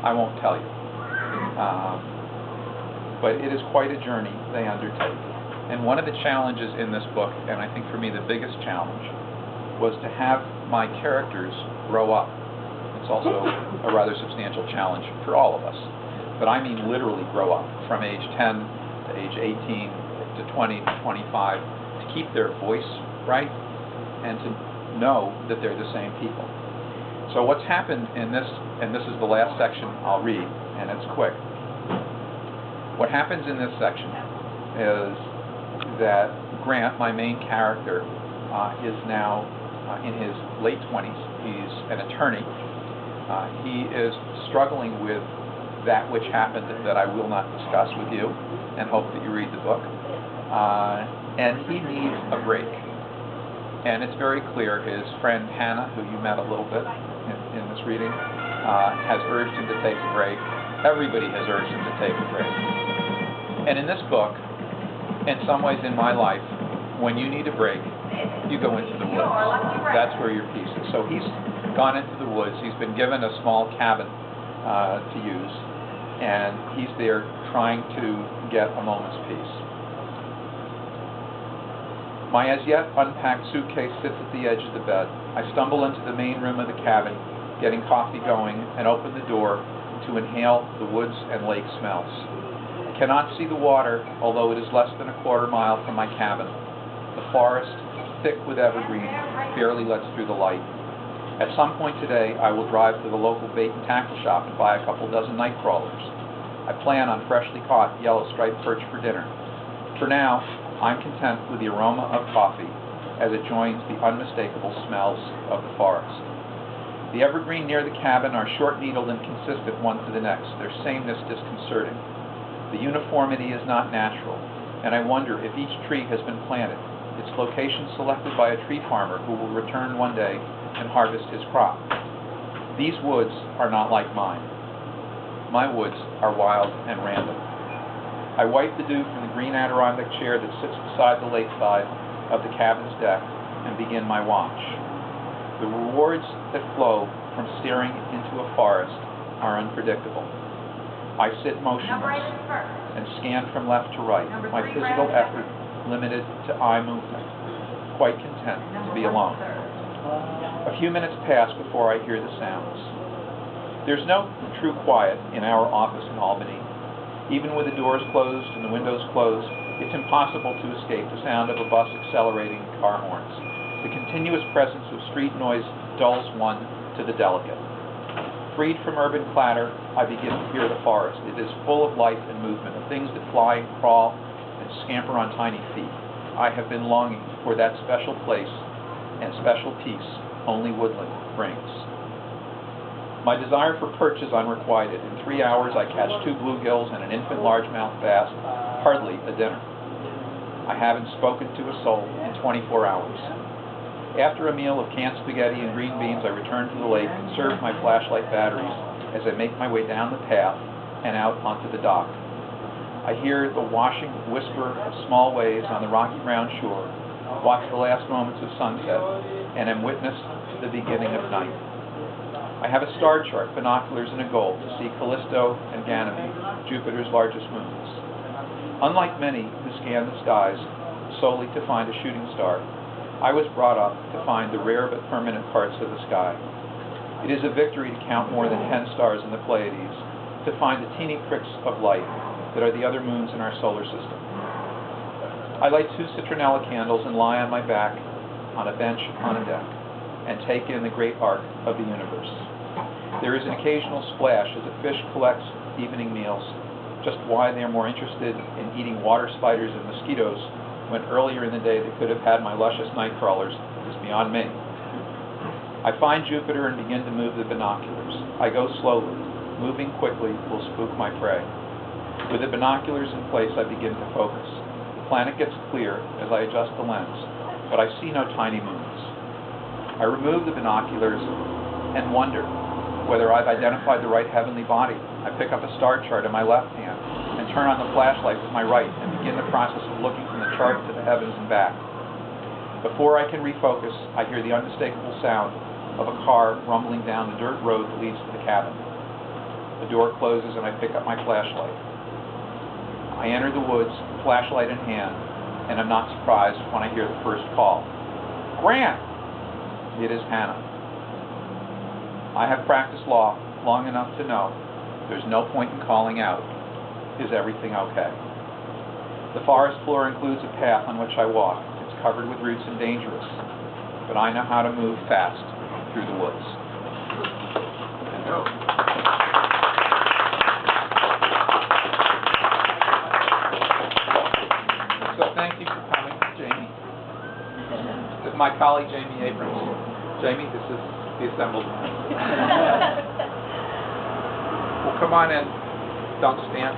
I won't tell you. But it is quite a journey they undertake. And one of the challenges in this book, and I think for me the biggest challenge, was to have my characters grow up. It's also a rather substantial challenge for all of us. But I mean literally grow up, from age 10 to age 18 to 20 to 25, to keep their voice right and to know that they're the same people. So what's happened in this, and this is the last section I'll read, and it's quick. What happens in this section is that Grant, my main character, is now in his late 20s. He's an attorney. He is struggling with that which happened that I will not discuss with you, and hope that you read the book. And he needs a break. And it's very clear his friend Hannah, who you met a little bit in this reading, has urged him to take a break. Everybody has urged him to take a break. And in this book, in some ways in my life, when you need a break, you go into the woods. That's where your peace is. So he's gone into the woods. He's been given a small cabin to use, and he's there trying to get a moment's peace. My as yet unpacked suitcase sits at the edge of the bed. I stumble into the main room of the cabin, getting coffee going, and open the door to inhale the woods and lake smells. I cannot see the water, although it is less than a quarter mile from my cabin. The forest, thick with evergreen, barely lets through the light. At some point today, I will drive to the local bait and tackle shop and buy a couple dozen night crawlers. I plan on freshly caught yellow striped perch for dinner. For now, I'm content with the aroma of coffee as it joins the unmistakable smells of the forest. The evergreen near the cabin are short-needled and consistent one to the next, their sameness disconcerting. The uniformity is not natural, and I wonder if each tree has been planted, its location selected by a tree farmer who will return one day and harvest his crop. These woods are not like mine. My woods are wild and random. I wipe the dew from the green Adirondack chair that sits beside the lakeside of the cabin's deck and begin my watch. The rewards that flow from staring into a forest are unpredictable. I sit motionless and scan from left to right, my physical effort limited to eye movement, quite content to be alone. A few minutes pass before I hear the sounds. There's no true quiet in our office in Albany. Even with the doors closed and the windows closed, it's impossible to escape the sound of a bus accelerating and car horns. The continuous presence of street noise dulls one to the delicate. Freed from urban clatter, I begin to hear the forest. It is full of life and movement, of things that fly, crawl, and scamper on tiny feet. I have been longing for that special place and special peace only woodland brings. My desire for perch is unrequited. In 3 hours I catch 2 bluegills and an infant largemouth bass, hardly a dinner. I haven't spoken to a soul in 24 hours. After a meal of canned spaghetti and green beans, I return to the lake and conserve my flashlight batteries as I make my way down the path and out onto the dock. I hear the washing whisper of small waves on the rocky brown shore, watch the last moments of sunset, and am witness to the beginning of night. I have a star chart, binoculars, and a goal to see Callisto and Ganymede, Jupiter's largest moons. Unlike many who scan the skies solely to find a shooting star, I was brought up to find the rare but permanent parts of the sky. It is a victory to count more than 10 stars in the Pleiades, to find the teeny pricks of light that are the other moons in our solar system. I light 2 citronella candles and lie on my back on a bench on a deck and take in the great arc of the universe. There is an occasional splash as a fish collects evening meals. Just why they are more interested in eating water spiders and mosquitoes when earlier in the day they could have had my luscious night crawlers is beyond me. I find Jupiter and begin to move the binoculars. I go slowly. Moving quickly will spook my prey. With the binoculars in place, I begin to focus. The planet gets clear as I adjust the lens, but I see no tiny moons. I remove the binoculars and wonder whether I've identified the right heavenly body. I pick up a star chart in my left hand and turn on the flashlight with my right and begin the process of looking from the chart to the heavens and back. Before I can refocus, I hear the unmistakable sound of a car rumbling down the dirt road that leads to the cabin. The door closes and I pick up my flashlight. I enter the woods, flashlight in hand, and I'm not surprised when I hear the first call. Grant! It is Hannah. I have practiced law long enough to know there's no point in calling out, "Is everything okay?" The forest floor includes a path on which I walk. It's covered with roots and dangerous, but I know how to move fast through the woods. So thank you for coming, Jamie. This is my colleague, Jamie Abrams. Jamie, this is the assembled one. Well, come on in. Don't stand.